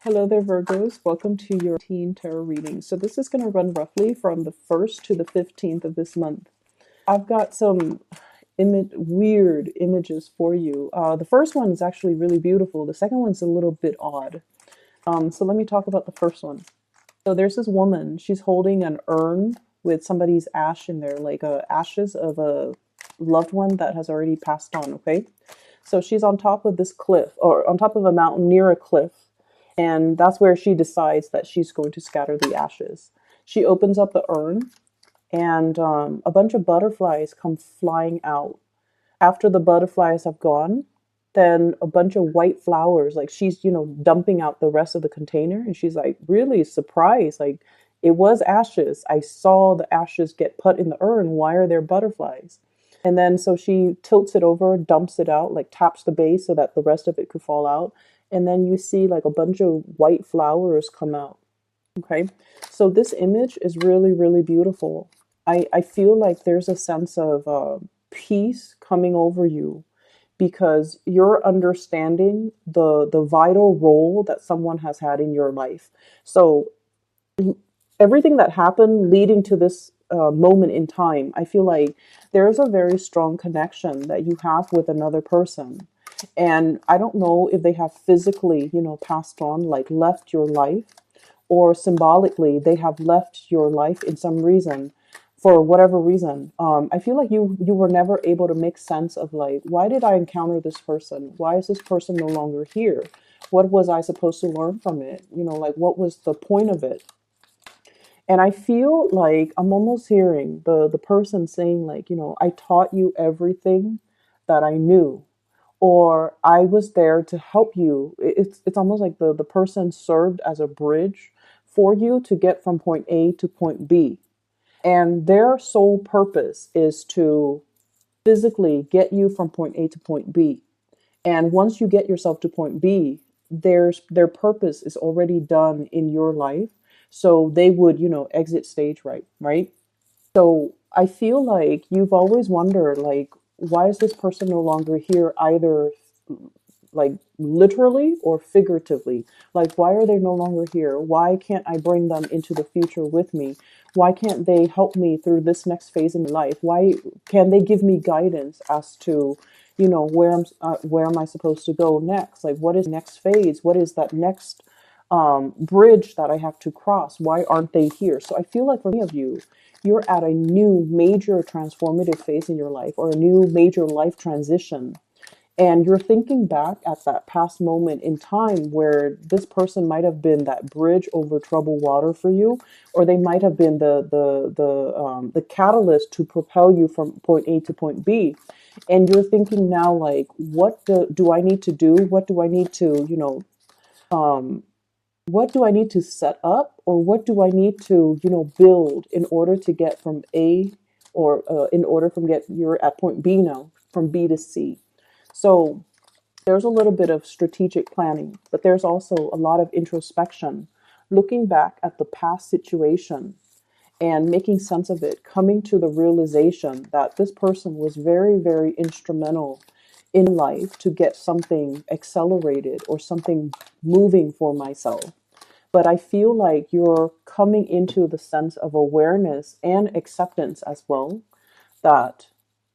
Hello there, Virgos. Welcome to your teen tarot reading. So this is going to run roughly from the 1st to the 15th of this month. I've got some weird images for you. The first one is actually really beautiful. The second one's a little bit odd. So let me talk about the first one. So there's this woman. She's holding an urn with somebody's ash in there, like ashes of a loved one that has already passed on, okay? So she's on top of this cliff, or on top of a mountain near a cliff, and that's where she decides that she's going to scatter the ashes. She opens up the urn, and a bunch of butterflies come flying out. After the butterflies have gone, then a bunch of white flowers, like she's, dumping out the rest of the container, and she's like really surprised. Like, it was ashes. I saw the ashes get put in the urn. Why are there butterflies? And then so she tilts it over, dumps it out, like taps the base so that the rest of it could fall out. And then you see like a bunch of white flowers come out. Okay. So this image is really, really beautiful. I feel like there's a sense of peace coming over you because you're understanding the vital role that someone has had in your life. So everything that happened leading to this moment in time, I feel like there's a very strong connection that you have with another person. And I don't know if they have physically, passed on, like left your life, or symbolically they have left your life in some reason, for whatever reason. I feel like you were never able to make sense of like, why did I encounter this person? Why is this person no longer here? What was I supposed to learn from it? Like what was the point of it? And I feel like I'm almost hearing the person saying like, I taught you everything that I knew, or I was there to help you. It's almost like the person served as a bridge for you to get from point A to point B. And their sole purpose is to physically get you from point A to point B. And once you get yourself to point B, their purpose is already done in your life. So they would, exit stage right? So I feel like you've always wondered, like, why is this person no longer here, either like literally or figuratively? Like, why are they no longer here? Why can't I bring them into the future with me? Why can't they help me through this next phase in life? Why can they give me guidance as to, where am I supposed to go next? Like, what is next phase? What is that next bridge that I have to cross? Why aren't they here? So I feel like for many of you, you're at a new major transformative phase in your life, or a new major life transition. And you're thinking back at that past moment in time where this person might have been that bridge over troubled water for you, or they might have been the catalyst to propel you from point A to point B. And you're thinking now, like, what do I need to do? What do I need to, what do I need to set up, or what do I need to, build in order to get from A, or in order from you're at point B now, from B to C. So there's a little bit of strategic planning, but there's also a lot of introspection, looking back at the past situation and making sense of it, coming to the realization that this person was very, very instrumental in life to get something accelerated or something moving for myself. But I feel like you're coming into the sense of awareness and acceptance as well, that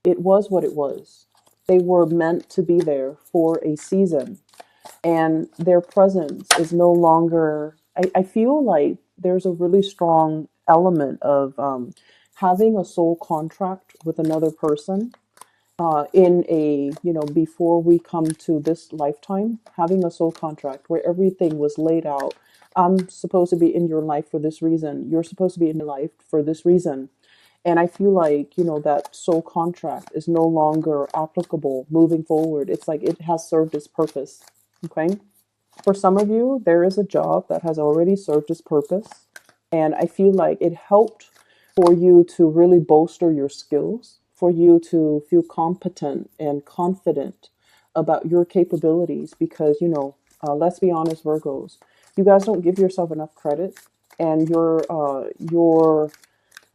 it was what it was. They were meant to be there for a season, and their presence is no longer. I feel like there's a really strong element of having a soul contract with another person, in a, before we come to this lifetime, having a soul contract where everything was laid out. I'm supposed to be in your life for this reason. You're supposed to be in your life for this reason. And I feel like, that soul contract is no longer applicable moving forward. It's like it has served its purpose. Okay. For some of you, there is a job that has already served its purpose. And I feel like it helped for you to really bolster your skills, for you to feel competent and confident about your capabilities. Because, let's be honest, Virgos, you guys don't give yourself enough credit, and your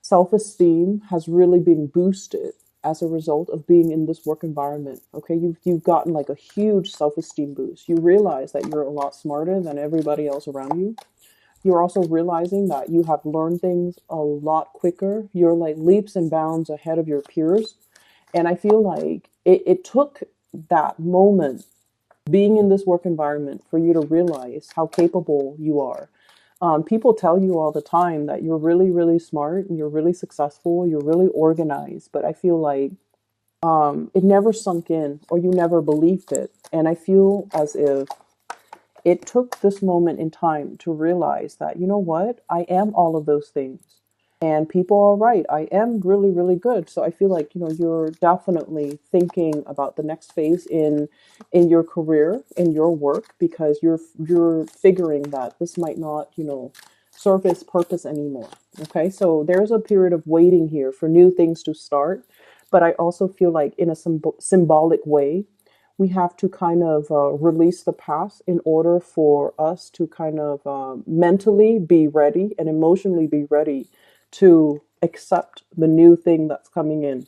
self-esteem has really been boosted as a result of being in this work environment. Okay, you've gotten like a huge self-esteem boost. You realize that you're a lot smarter than everybody else around you. You're also realizing that you have learned things a lot quicker. You're like leaps and bounds ahead of your peers. And I feel like it took that moment being in this work environment for you to realize how capable you are. People tell you all the time that you're really, really smart and you're really successful, you're really organized, but I feel like it never sunk in or you never believed it. And I feel as if it took this moment in time to realize that, you know what, I am all of those things. And people are right. I am really, really good. So I feel like, you're definitely thinking about the next phase in your career, in your work, because you're figuring that this might not, serve its purpose anymore. Okay. So there's a period of waiting here for new things to start. But I also feel like in a symbolic way, we have to kind of release the past in order for us to kind of mentally be ready and emotionally be ready to accept the new thing that's coming in.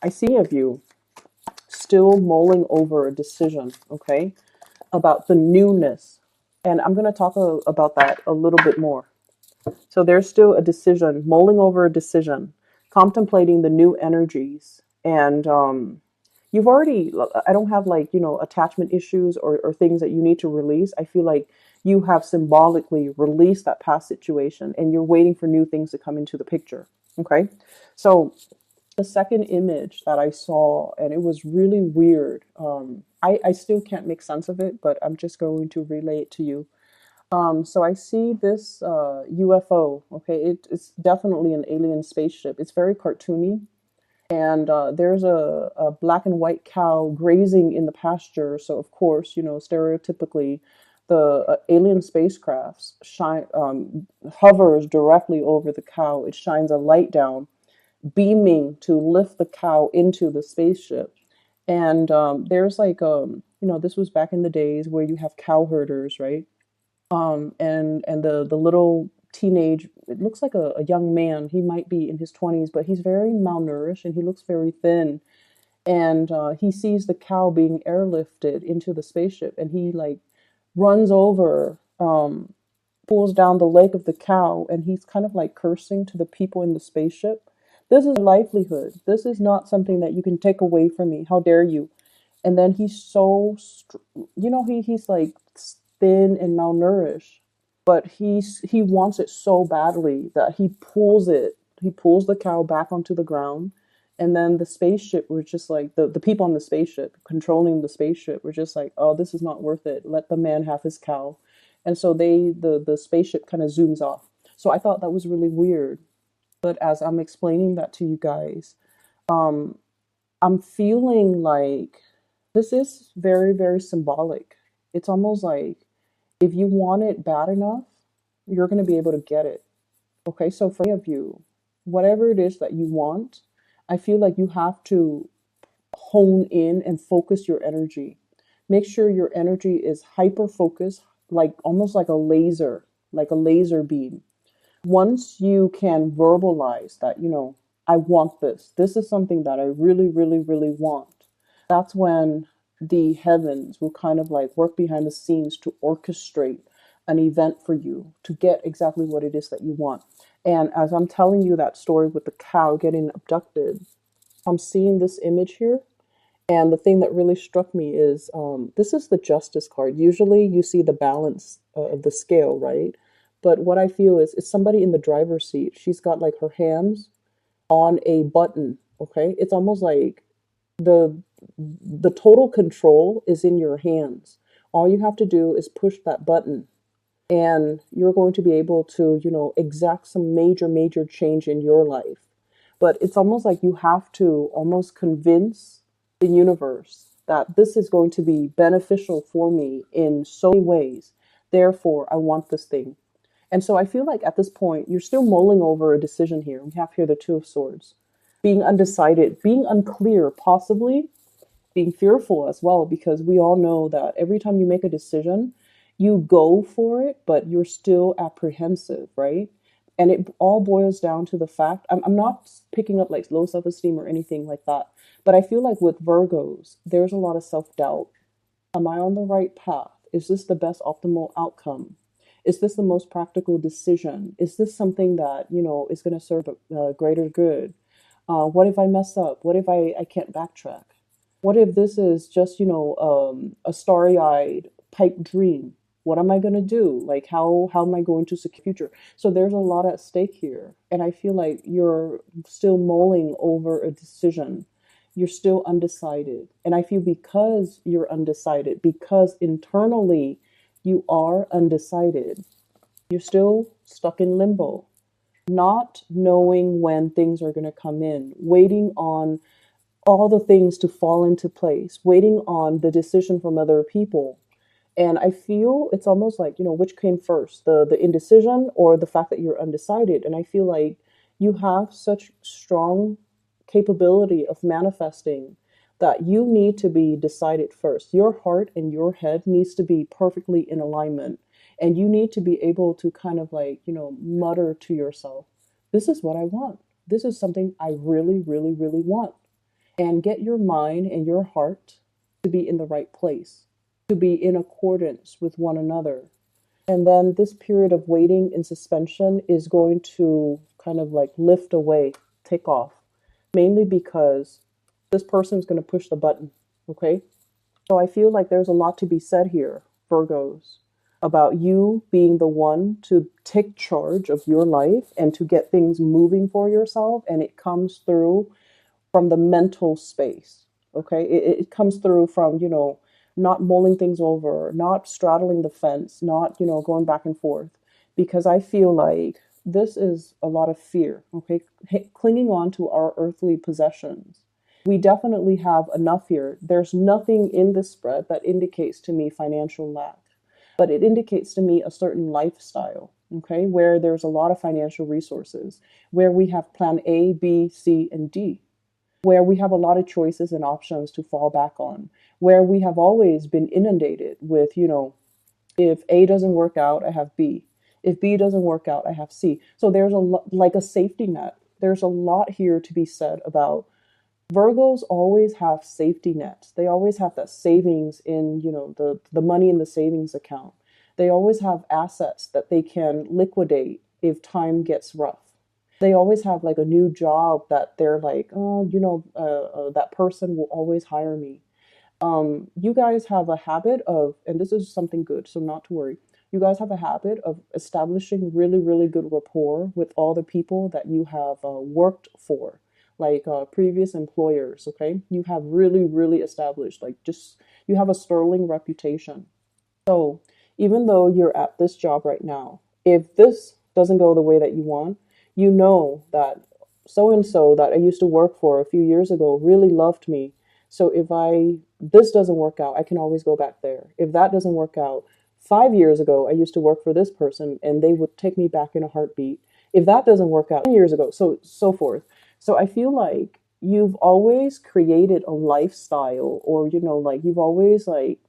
I see of you still mulling over a decision, okay, about the newness. And I'm going to talk about that a little bit more. So there's still a decision, mulling over a decision, contemplating the new energies. And you've already, I don't have like, attachment issues or things that you need to release. I feel like you have symbolically released that past situation and you're waiting for new things to come into the picture. Okay. So the second image that I saw, and it was really weird. I still can't make sense of it, but I'm just going to relay it to you. So I see this UFO. Okay, it's definitely an alien spaceship. It's very cartoony, and there's a black and white cow grazing in the pasture. So of course, stereotypically, the alien spacecraft hovers directly over the cow. It shines a light down, beaming to lift the cow into the spaceship. And there's like this was back in the days where you have cow herders, right? And the little teenage, it looks like a young man. He might be in his 20s, but he's very malnourished and he looks very thin. And he sees the cow being airlifted into the spaceship, and he like runs over, pulls down the leg of the cow, and he's kind of like cursing to the people in the spaceship. This is a livelihood. This is not something that you can take away from me. How dare you? And then he's so, he's like thin and malnourished, but he wants it so badly that he pulls it. He pulls the cow back onto the ground, and then the spaceship was just like the people on the spaceship controlling the spaceship were just like, oh, this is not worth it. Let the man have his cow. And so the spaceship kind of zooms off. So I thought that was really weird. But as I'm explaining that to you guys, um, I'm feeling like this is very, very symbolic. It's almost like if you want it bad enough, you're going to be able to get it. Okay, so for any of you, whatever it is that you want, I feel like you have to hone in and focus your energy. Make sure your energy is hyper focused, like almost like a laser beam. Once you can verbalize that, I want this. This is something that I really, really, really want. That's when the heavens will kind of like work behind the scenes to orchestrate an event for you to get exactly what it is that you want. And as I'm telling you that story with the cow getting abducted, I'm seeing this image here. And the thing that really struck me is this is the justice card. Usually you see the balance of the scale, right? But what I feel is it's somebody in the driver's seat. She's got like her hands on a button, okay? It's almost like the the total control is in your hands. All you have to do is push that button and you're going to be able to, exact some major, major change in your life. But it's almost like you have to almost convince the universe that this is going to be beneficial for me in so many ways. Therefore, I want this thing. And so I feel like at this point, you're still mulling over a decision here. We have here the Two of Swords. Being undecided, being unclear, possibly being fearful as well, because we all know that every time you make a decision, you go for it, but you're still apprehensive, right? And it all boils down to the fact I'm not picking up like low self-esteem or anything like that, but I feel like with Virgos, there's a lot of self-doubt. Am I on the right path? Is this the best optimal outcome? Is this the most practical decision? Is this something that, is going to serve a greater good? What if I mess up? What if I can't backtrack? What if this is just, a starry-eyed pipe dream? What am I going to do? Like, how am I going to secure future? So there's a lot at stake here. And I feel like you're still mulling over a decision. You're still undecided. And I feel because you're undecided, because internally you are undecided, you're still stuck in limbo, not knowing when things are going to come in, waiting on all the things to fall into place, waiting on the decision from other people. And I feel it's almost like, which came first, the indecision or the fact that you're undecided. And I feel like you have such strong capability of manifesting that you need to be decided first. Your heart and your head needs to be perfectly in alignment. And you need to be able to kind of like, mutter to yourself, this is what I want. This is something I really, really, really want. And get your mind and your heart to be in the right place, to be in accordance with one another. And then this period of waiting in suspension is going to kind of like lift away, take off, mainly because this person is going to push the button. Okay. So I feel like there's a lot to be said here, Virgos, about you being the one to take charge of your life and to get things moving for yourself. And it comes through from the mental space. Okay. It comes through from, not mulling things over, not straddling the fence, not, going back and forth. Because I feel like this is a lot of fear. Okay. Clinging on to our earthly possessions. We definitely have enough here. There's nothing in this spread that indicates to me financial lack, but it indicates to me a certain lifestyle, okay, where there's a lot of financial resources, where we have plan A, B, C, and D, where we have a lot of choices and options to fall back on, where we have always been inundated with, if A doesn't work out, I have B. If B doesn't work out, I have C. So there's like a safety net. There's a lot here to be said about Virgos always have safety nets. They always have that savings in, the money in the savings account. They always have assets that they can liquidate if time gets rough. They always have like a new job that they're like, oh, that person will always hire me. You guys have a habit of, and this is something good, so not to worry. You guys have a habit of establishing really, really good rapport with all the people that you have worked for, like previous employers. Okay, you have really, really established, like, just you have a sterling reputation. So even though you're at this job right now, if this doesn't go the way that you want, you know that so and so that I used to work for a few years ago really loved me. So if this doesn't work out, I can always go back there. If that doesn't work out, 5 years ago, I used to work for this person and they would take me back in a heartbeat. If that doesn't work out, 10 years ago, so forth. So I feel like you've always created a lifestyle, or, like you've always like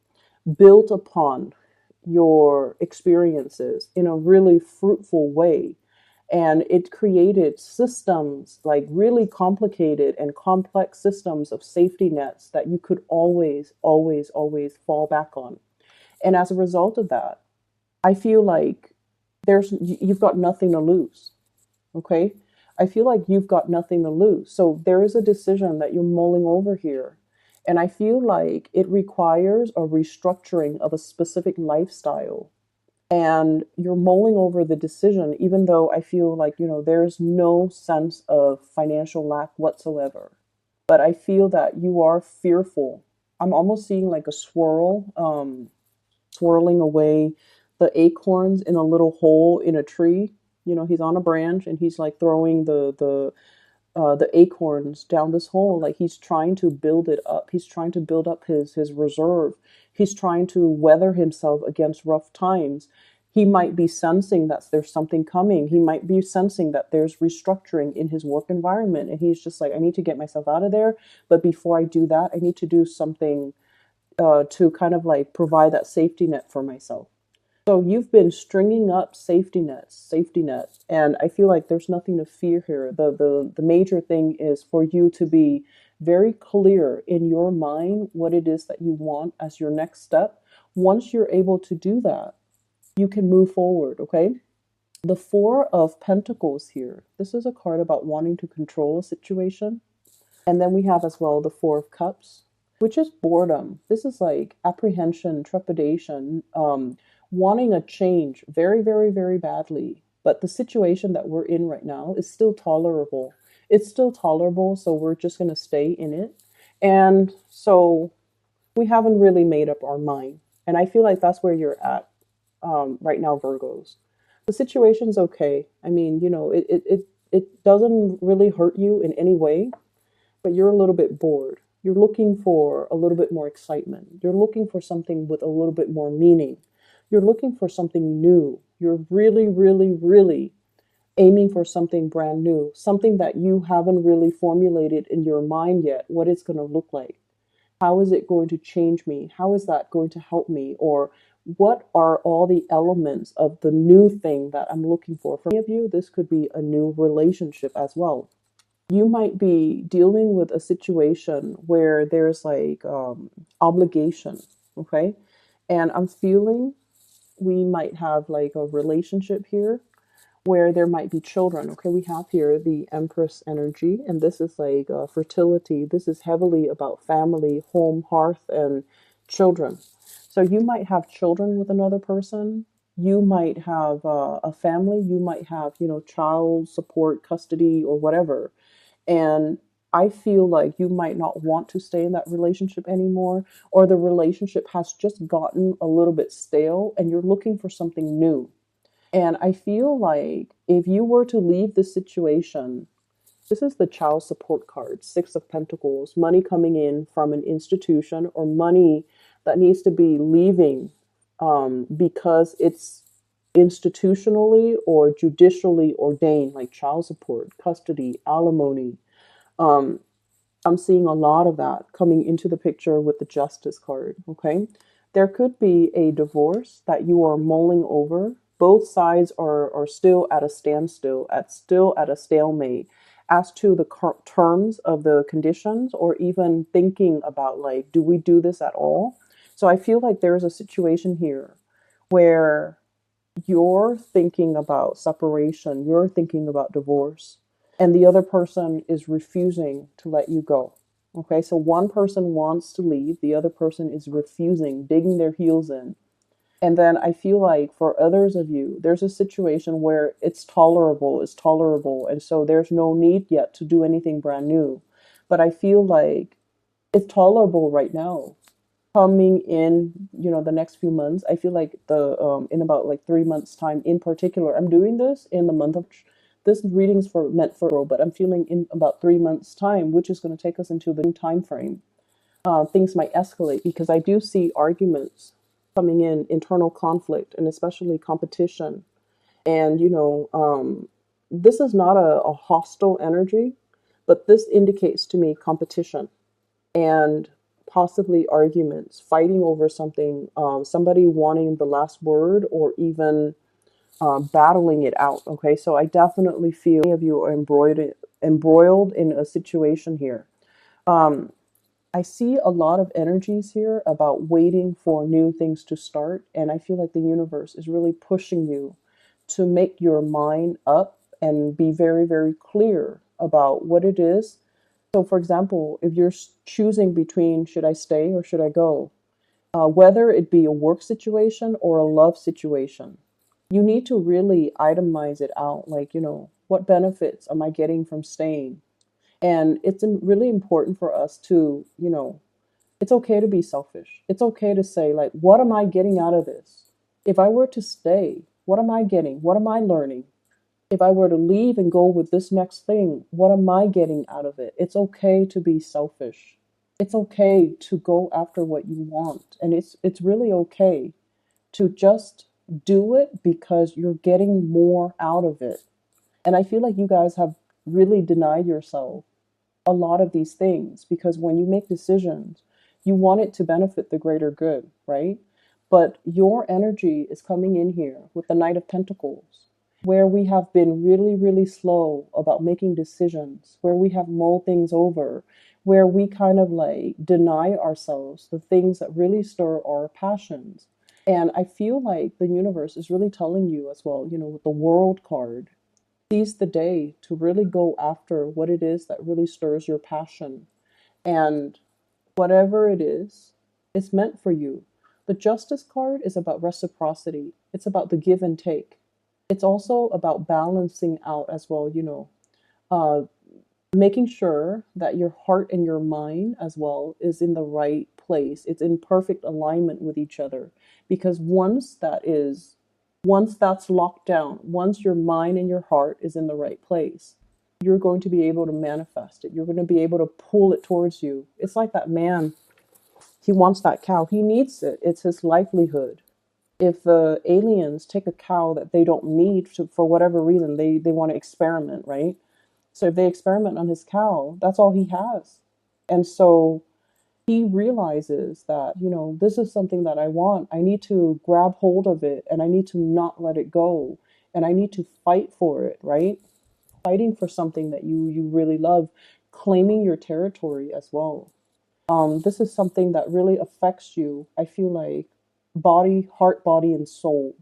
built upon your experiences in a really fruitful way. And it created systems, like really complicated and complex systems of safety nets that you could always, always, always fall back on. And as a result of that, I feel like you've got nothing to lose. Okay. I feel like you've got nothing to lose. So there is a decision that you're mulling over here. And I feel like it requires a restructuring of a specific lifestyle. And you're mulling over the decision, even though I feel like, there's no sense of financial lack whatsoever. But I feel that you are fearful. I'm almost seeing like a swirling away the acorns in a little hole in a tree. He's on a branch and he's like throwing the acorns down this hole. Like he's trying to build it up. He's trying to build up his reserve. He's trying to weather himself against rough times. He might be sensing that there's something coming. He might be sensing that there's restructuring in his work environment. And he's just like, I need to get myself out of there. But before I do that, I need to do something to kind of like provide that safety net for myself. So you've been stringing up safety nets, and I feel like there's nothing to fear here. The major thing is for you to be very clear in your mind what it is that you want as your next step. Once you're able to do that, you can move forward, okay? The Four of Pentacles here. This is a card about wanting to control a situation. And then we have as well the Four of Cups, which is boredom. This is like apprehension, trepidation, wanting a change very, very, very badly. But the situation that we're in right now is still tolerable. It's still tolerable, so we're just going to stay in it. And so we haven't really made up our mind. And I feel like that's where you're at right now, Virgos. The situation's okay. I mean, it doesn't really hurt you in any way, but you're a little bit bored. You're looking for a little bit more excitement. You're looking for something with a little bit more meaning. You're looking for something new. You're really, really, really aiming for something brand new, something that you haven't really formulated in your mind yet, what it's going to look like. How is it going to change me? How is that going to help me? Or what are all the elements of the new thing that I'm looking for? For many of you, this could be a new relationship as well. You might be dealing with a situation where there's like obligation, okay? And I'm feeling we might have like a relationship here where there might be children. Okay, we have here the Empress energy, and this is like fertility. This is heavily about family, home, hearth, and children. So you might have children with another person. You might have a family. You might have, child support, custody, or whatever. And I feel like you might not want to stay in that relationship anymore, or the relationship has just gotten a little bit stale and you're looking for something new. And I feel like if you were to leave this situation, this is the child support card, Six of Pentacles, money coming in from an institution or money that needs to be leaving because it's institutionally or judicially ordained, like child support, custody, alimony. Um, I'm seeing a lot of that coming into the picture with the Justice card, okay? There could be a divorce that you are mulling over. Both sides are still at a standstill, still at a stalemate as to the terms of the conditions, or even thinking about like, do we do this at all? So I feel like there's a situation here where you're thinking about separation, you're thinking about divorce, and the other person is refusing to let you go. Okay, so one person wants to leave, the other person is refusing, digging their heels in. And then I feel like for others of you, there's a situation where it's tolerable, and so there's no need yet to do anything brand new. But I feel like it's tolerable right now. Coming in, the next few months, I feel like the in about like 3 months time in particular, I'm doing this in the month of this reading's for meant for April, but I'm feeling in about 3 months time, which is going to take us into the new time frame. Things might escalate because I do see arguments coming in, internal conflict, and especially competition. And this is not a hostile energy, but this indicates to me competition and possibly arguments, fighting over something, somebody wanting the last word, or even battling it out. Okay, so I definitely feel many of you are embroiled in a situation here. Um, I see a lot of energies here about waiting for new things to start, and I feel like the universe is really pushing you to make your mind up and be very, very clear about what it is. So, for example, if you're choosing between should I stay or should I go, whether it be a work situation or a love situation, you need to really itemize it out. Like, what benefits am I getting from staying? And it's really important for us to, it's okay to be selfish. It's okay to say, like, what am I getting out of this? If I were to stay, what am I getting? What am I learning? If I were to leave and go with this next thing, what am I getting out of it? It's okay to be selfish. It's okay to go after what you want. And it's really okay to just do it because you're getting more out of it. And I feel like you guys have really denied yourself a lot of these things because when you make decisions, you want it to benefit the greater good, right? But your energy is coming in here with the Knight of Pentacles, where we have been really, really slow about making decisions, where we have mulled things over, where we kind of like deny ourselves the things that really stir our passions. And I feel like the universe is really telling you as well, with the World card, seize the day to really go after what it is that really stirs your passion. And whatever it is, it's meant for you. The Justice card is about reciprocity. It's about the give and take. It's also about balancing out as well, uh, making sure that your heart and your mind as well is in the right place. It's in perfect alignment with each other. Because once that's locked down, once your mind and your heart is in the right place, you're going to be able to manifest it. You're going to be able to pull it towards you. It's like that man, he wants that cow. He needs it. It's his livelihood. If the aliens take a cow that they don't need for whatever reason, they want to experiment, right? So if they experiment on his cow, that's all he has. And so he realizes that, this is something that I want. I need to grab hold of it and I need to not let it go. And I need to fight for it, right? Fighting for something that you really love, claiming your territory as well. This is something that really affects you. I feel like body, heart, body, and soul.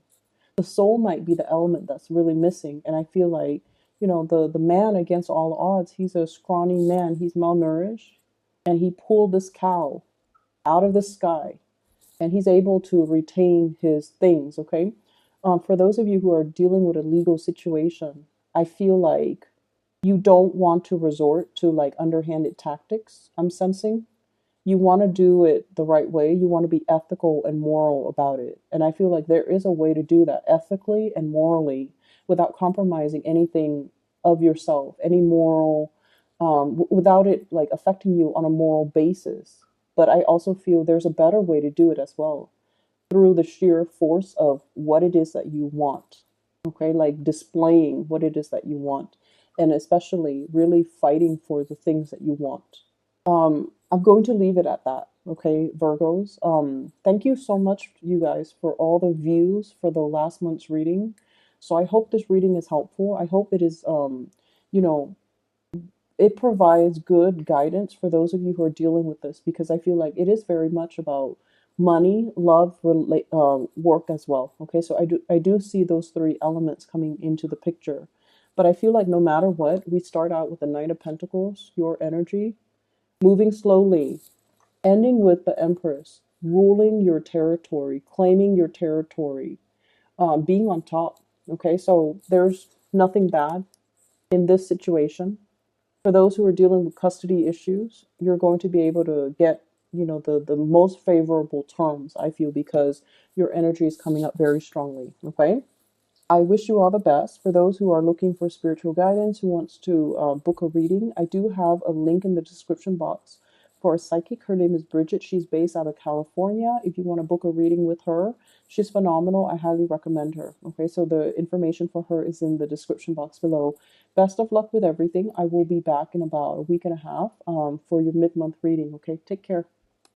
The soul might be the element that's really missing. And I feel like, the man against all odds, he's a scrawny man. He's malnourished. And he pulled this cow out of the sky. And he's able to retain his things, okay? For those of you who are dealing with a legal situation, I feel like you don't want to resort to like underhanded tactics, I'm sensing. You want to do it the right way. You want to be ethical and moral about it. And I feel like there is a way to do that ethically and morally without compromising anything of yourself, any moral, without it like affecting you on a moral basis. But I also feel there's a better way to do it as well through the sheer force of what it is that you want. Okay, like displaying what it is that you want, and especially really fighting for the things that you want. I'm going to leave it at that. Okay, Virgos. Thank you so much, you guys, for all the views for the last month's reading. So I hope this reading is helpful. I hope it is, you know, it provides good guidance for those of you who are dealing with this, because I feel like it is very much about money, love, work as well. Okay, so I do see those three elements coming into the picture. But I feel like no matter what, we start out with the Knight of Pentacles, your energy, moving slowly, ending with the Empress, ruling your territory, claiming your territory, being on top. Okay, so there's nothing bad in this situation. For those who are dealing with custody issues, you're going to be able to get, the most favorable terms, I feel, because your energy is coming up very strongly. Okay. I wish you all the best. For those who are looking for spiritual guidance, who wants to book a reading, I do have a link in the description box for a psychic. Her name is Bridget. She's based out of California. If you want to book a reading with her, she's phenomenal. I highly recommend her. Okay, so the information for her is in the description box below. Best of luck with everything. I will be back in about a week and a half for your mid-month reading. Okay, take care.